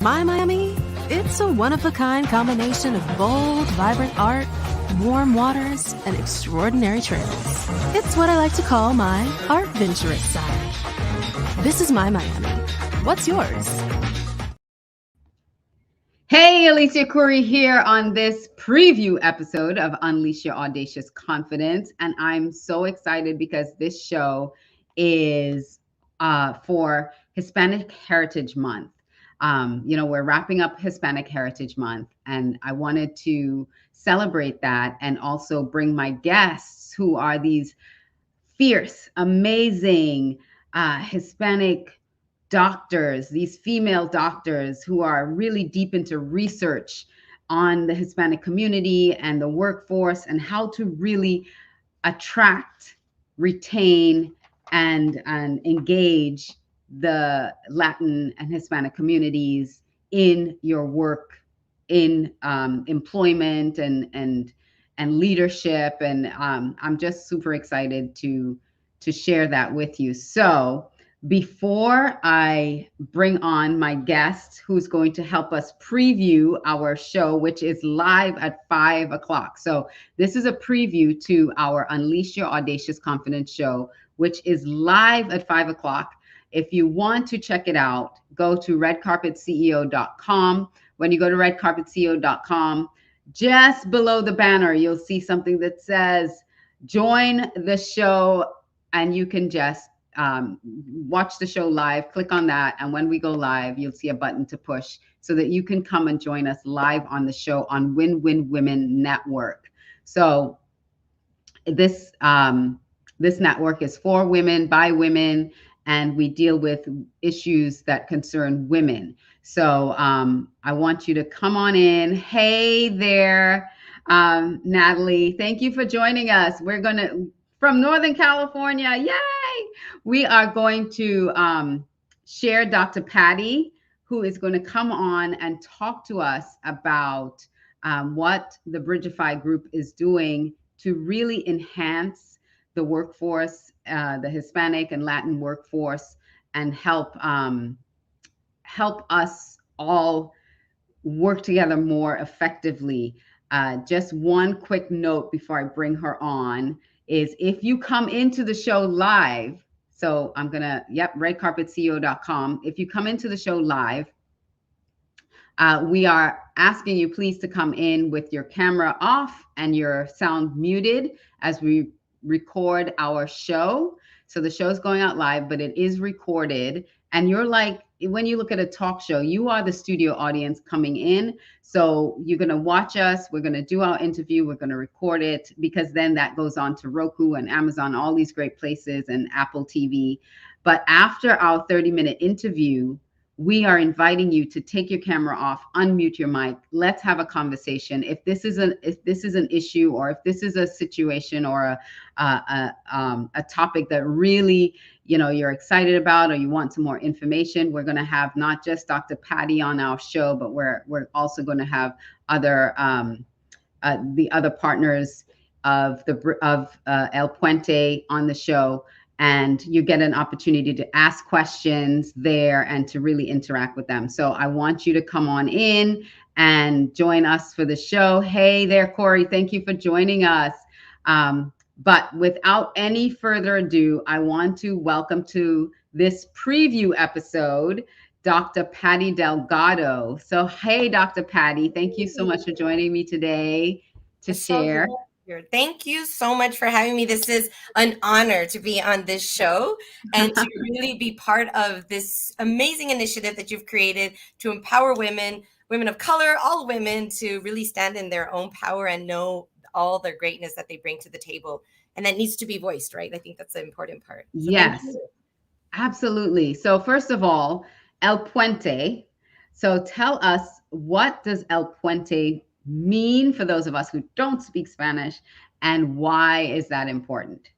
My Miami, it's a one-of-a-kind combination of bold, vibrant art, warm waters, and extraordinary trails. It's what I like to call my adventurous side. This is my Miami. What's yours? Hey, Alicia Curry here on this preview episode of Unleash Your Audacious Confidence. And I'm so excited because this show is for Hispanic Heritage Month. We're wrapping up Hispanic Heritage Month, and I wanted to celebrate that and also bring my guests who are these fierce, amazing Hispanic doctors, these female doctors who are really deep into research on the Hispanic community and the workforce and how to really attract, retain, and engage the Latin and Hispanic communities in your work, in employment and leadership. And I'm just super excited to share that with you. So before I bring on my guest, who's going to help us preview our show, which is live at 5 o'clock. So this is a preview to our Unleash Your Audacious Confidence show, which is live at 5 o'clock. If you want to check it out, go to redcarpetceo.com. When you go to redcarpetceo.com, just below the banner, you'll see something that says join the show, and you can just watch the show live. Click on that, and when we go live, you'll see a button to push so that you can come and join us live on the show on Win-Win Women Network. So this network is for women, by women, and we deal with issues that concern women. So I want you to come on in. Hey there, Natalie. Thank you for joining us. We're going to, from Northern California, yay! We are going to share Dr. Patty, who is going to come on and talk to us about what the Bridgify Group is doing to really enhance the workforce, the Hispanic and Latin workforce, and help us all work together more effectively. Just one quick note before I bring her on is if you come into the show live, so I'm gonna, redcarpetceo.com. If you come into the show live, we are asking you please to come in with your camera off and your sound muted as we record our show. So the show's going out live, but it is recorded. And you're like, when you look at a talk show, you are the studio audience coming in. So you're going to watch us. We're going to do our interview. We're going to record it, because then that goes on to Roku and Amazon, all these great places, and Apple TV. But after our 30-minute interview, we are inviting you to take your camera off, unmute your mic. Let's have a conversation. If this is an issue, or if this is a situation or a topic that really, you're excited about, or you want some more information, we're going to have not just Dr. Patty on our show, but we're also going to have other the other partners of El Puente on the show. And you get an opportunity to ask questions there and to really interact with them. So I want you to come on in and join us for the show. Hey there, Corey. Thank you for joining us. But without any further ado, I want to welcome to this preview episode, Dr. Patty Delgado. So, hey, Dr. Patty, thank you so much for joining me today to share. Thank you so much for having me. This is an honor to be on this show and to really be part of this amazing initiative that you've created to empower women of color, all women, to really stand in their own power and know all the greatness that they bring to the table. And that needs to be voiced, right? I think that's the important part. So yes, absolutely. So first of all, El Puente. So tell us, what does El Puente mean for those of us who don't speak Spanish, and why is that important?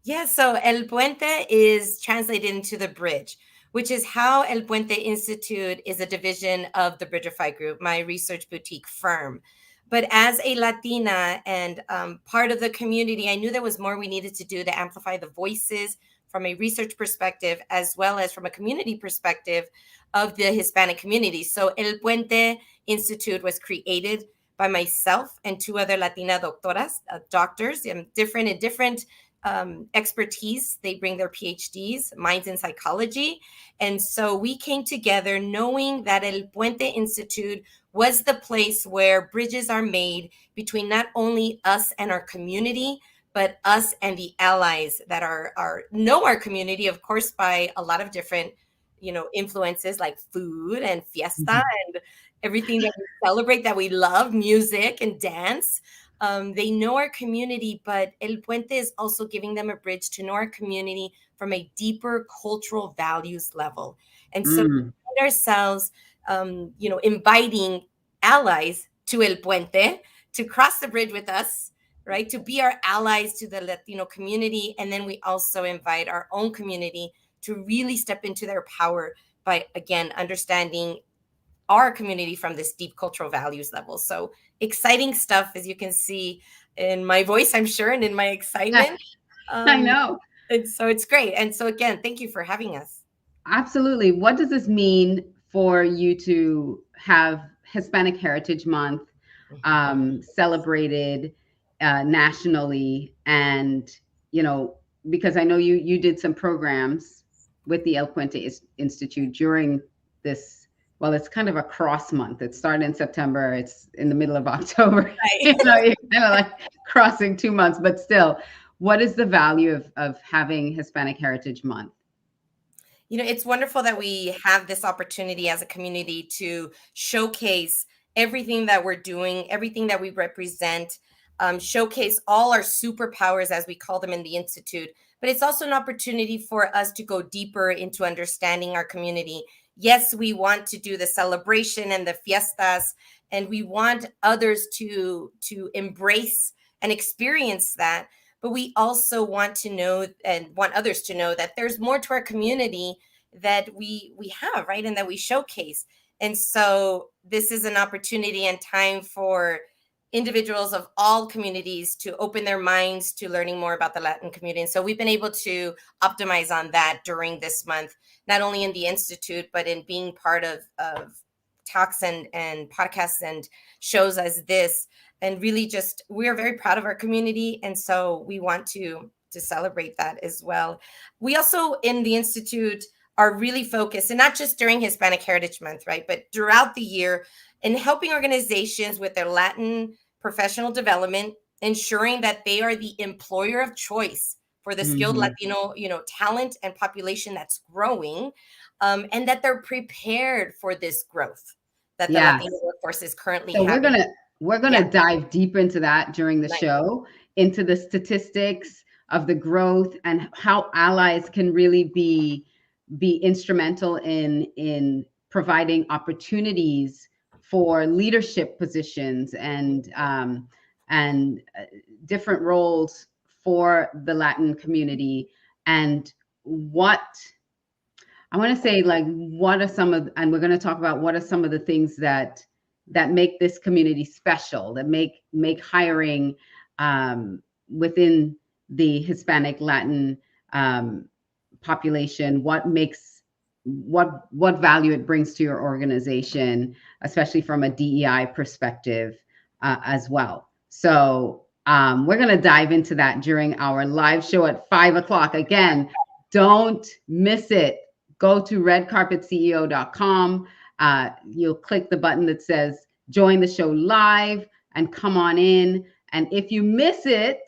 Yeah, so El Puente is translated into the bridge, which is how El Puente Institute is a division of the Bridgify Group, my research boutique firm. But as a Latina and part of the community, I knew there was more we needed to do to amplify the voices from a research perspective, as well as from a community perspective of the Hispanic community. So El Puente Institute was created by myself and two other Latina doctoras, doctors, different in different expertise. They bring their PhDs, mine's in psychology. And so we came together knowing that El Puente Institute was the place where bridges are made between not only us and our community, but us and the allies that know our community, of course, by a lot of different, influences like food and fiesta and everything that we celebrate, that we love, music and dance. They know our community, but El Puente is also giving them a bridge to know our community from a deeper cultural values level. And so we find ourselves, inviting allies to El Puente to cross the bridge with us, right? To be our allies to the Latino community. And then we also invite our own community to really step into their power by, again, understanding our community from this deep cultural values level. So exciting stuff, as you can see in my voice, I'm sure, and in my excitement. I know. And so it's great. And so again, thank you for having us. Absolutely. What does this mean for you to have Hispanic Heritage Month celebrated nationally? And, because I know you did some programs with the El Puente Institute during this. Well, it's kind of a cross month. It started in September. It's in the middle of October. Right. You're kind of like crossing 2 months, but still, what is the value of having Hispanic Heritage Month? It's wonderful that we have this opportunity as a community to showcase everything that we're doing, everything that we represent, showcase all our superpowers, as we call them in the Institute. But it's also an opportunity for us to go deeper into understanding our community. Yes, we want to do the celebration and the fiestas, and we want others to embrace and experience that. But we also want to know and want others to know that there's more to our community that we have, right? And that we showcase. And so this is an opportunity and time for individuals of all communities to open their minds to learning more about the Latin community. And so we've been able to optimize on that during this month, not only in the Institute, but in being part of talks and podcasts and shows as this. And really just, we are very proud of our community. And so we want to celebrate that as well. We also in the Institute are really focused, and not just during Hispanic Heritage Month, right? But throughout the year, in helping organizations with their Latin professional development, ensuring that they are the employer of choice for the skilled Latino, talent and population that's growing, and that they're prepared for this growth that the Latino workforce is currently having. We're gonna dive deep into that during the show, into the statistics of the growth and how allies can really be instrumental in providing opportunities for leadership positions and different roles for the Latin community. And what I want to say, like, what are some of, and we're going to talk about what are some of the things that make this community special, that make hiring within the Hispanic Latin population, what value it brings to your organization, especially from a DEI perspective as well. So we're going to dive into that during our live show at 5:00. Again, don't miss it. Go to redcarpetceo.com. You'll click the button that says join the show live and come on in. And if you miss it,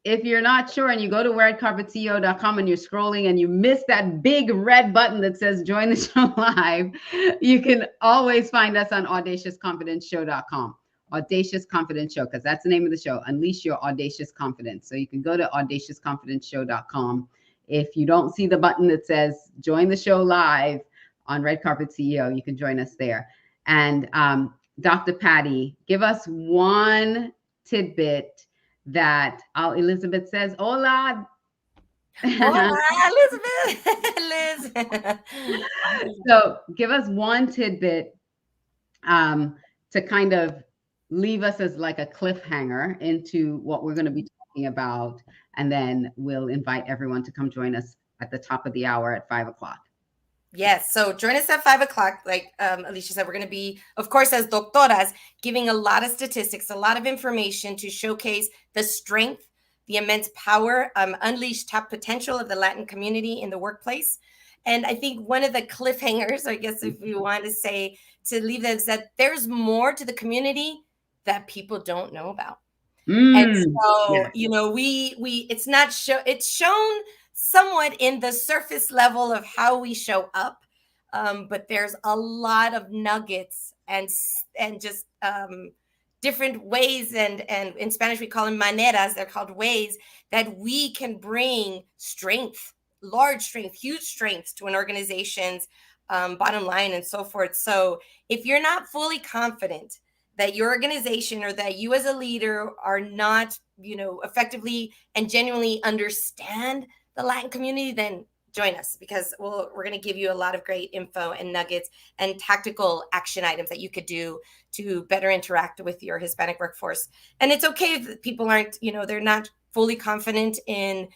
if you're not sure and you go to redcarpetceo.com and you're scrolling and you miss that big red button that says join the show live, you can always find us on audaciousconfidenceshow.com. Audacious Confidence Show, because that's the name of the show. Unleash your audacious confidence. So you can go to audaciousconfidenceshow.com. If you don't see the button that says join the show live on Red Carpet CEO, you can join us there. And Dr. Patty, give us one tidbit that Elizabeth says, hola. Hola, Elizabeth. Liz. So give us one tidbit to kind of leave us as like a cliffhanger into what we're going to be talking about. And then we'll invite everyone to come join us at the top of the hour at 5 o'clock. Yes. So join us at 5 o'clock. Like Alicia said, we're going to be, of course, as doctoras, giving a lot of statistics, a lot of information to showcase the strength, the immense power, unleashed top potential of the Latin community in the workplace. And I think one of the cliffhangers, I guess, if you want to say, to leave that, is that there's more to the community that people don't know about. And so, you know, it's not it's shown somewhat in the surface level of how we show up. But there's a lot of nuggets and just different ways. And in Spanish, we call them maneras. They're called ways that we can bring strength, large strength, huge strength to an organization's bottom line and so forth. So if you're not fully confident that your organization or that you as a leader are not, you know, effectively and genuinely understand the Latin community, then join us, because we're going to give you a lot of great info and nuggets and tactical action items that you could do to better interact with your Hispanic workforce. And it's okay if people aren't, you know, they're not fully confident in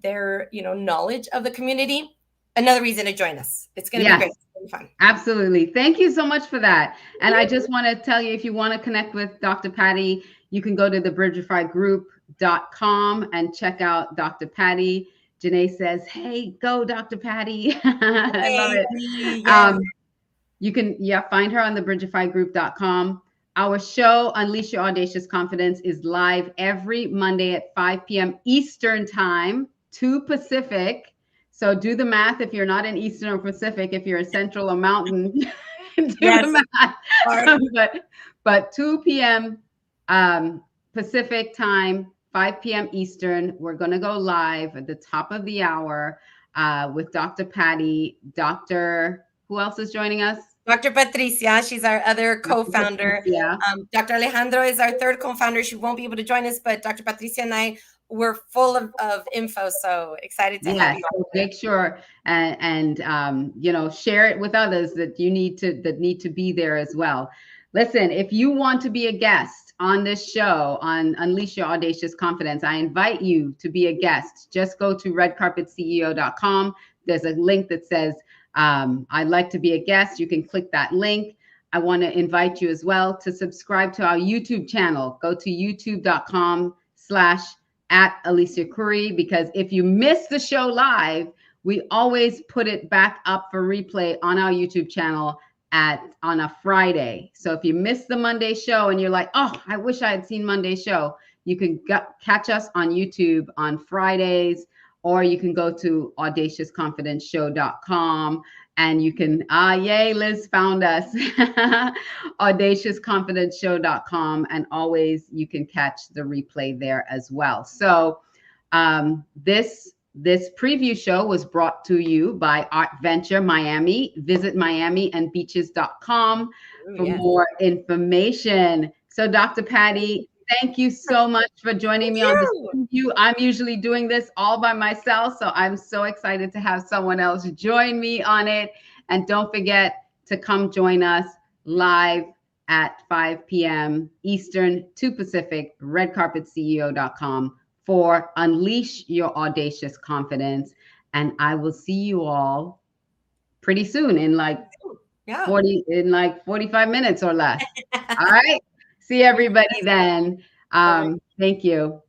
their, you know, knowledge of the community. Another reason to join us. It's going to be great. Fun. Absolutely. Thank you so much for that. And I just want to tell you, if you want to connect with Dr. Patty, you can go to thebridgifygroup.com and check out Dr. Patty. Janae says, hey, go Dr. Patty. I love it. Yes. You can find her on thebridgifygroup.com. Our show, Unleash Your Audacious Confidence, is live every Monday at 5 p.m. Eastern Time, 2 Pacific. So do the math if you're not in Eastern or Pacific. If you're in Central or Mountain, do the math. But 2 p.m. Pacific time, 5 p.m. Eastern, we're going to go live at the top of the hour with Dr. Patty. Who else is joining us? Dr. Patricia, she's our other co-founder. Dr. Alejandro is our third co-founder. She won't be able to join us, but Dr. Patricia and I, we're full of info, so excited to have you. So make sure and you know, share it with others that need to be there as well. Listen, if you want to be a guest on this show on Unleash Your Audacious Confidence, I invite you to be a guest. Just go to redcarpetceo.com. There's a link that says I'd like to be a guest. You can click that link. I want to invite you as well to subscribe to our YouTube channel. Go to youtube.com/@AliciaCurry, because if you miss the show live, we always put it back up for replay on our YouTube channel on a Friday. So if you missed the Monday show and you're like, oh, I wish I had seen Monday's show, you can catch us on YouTube on Fridays, or you can go to audaciousconfidenceshow.com and you can, yay, Liz found us, audaciousconfidenceshow.com, and always you can catch the replay there as well. So this preview show was brought to you by Art Venture Miami. Visit miamiandbeaches.com for more information. So Dr. Patty, thank you so much for joining me on this preview. I'm usually doing this all by myself, so I'm so excited to have someone else join me on it. And don't forget to come join us live at 5 p.m. Eastern, 2 Pacific, redcarpetceo.com for Unleash Your Audacious Confidence. And I will see you all pretty soon in like 45 minutes or less. All right. See everybody then. Thank you.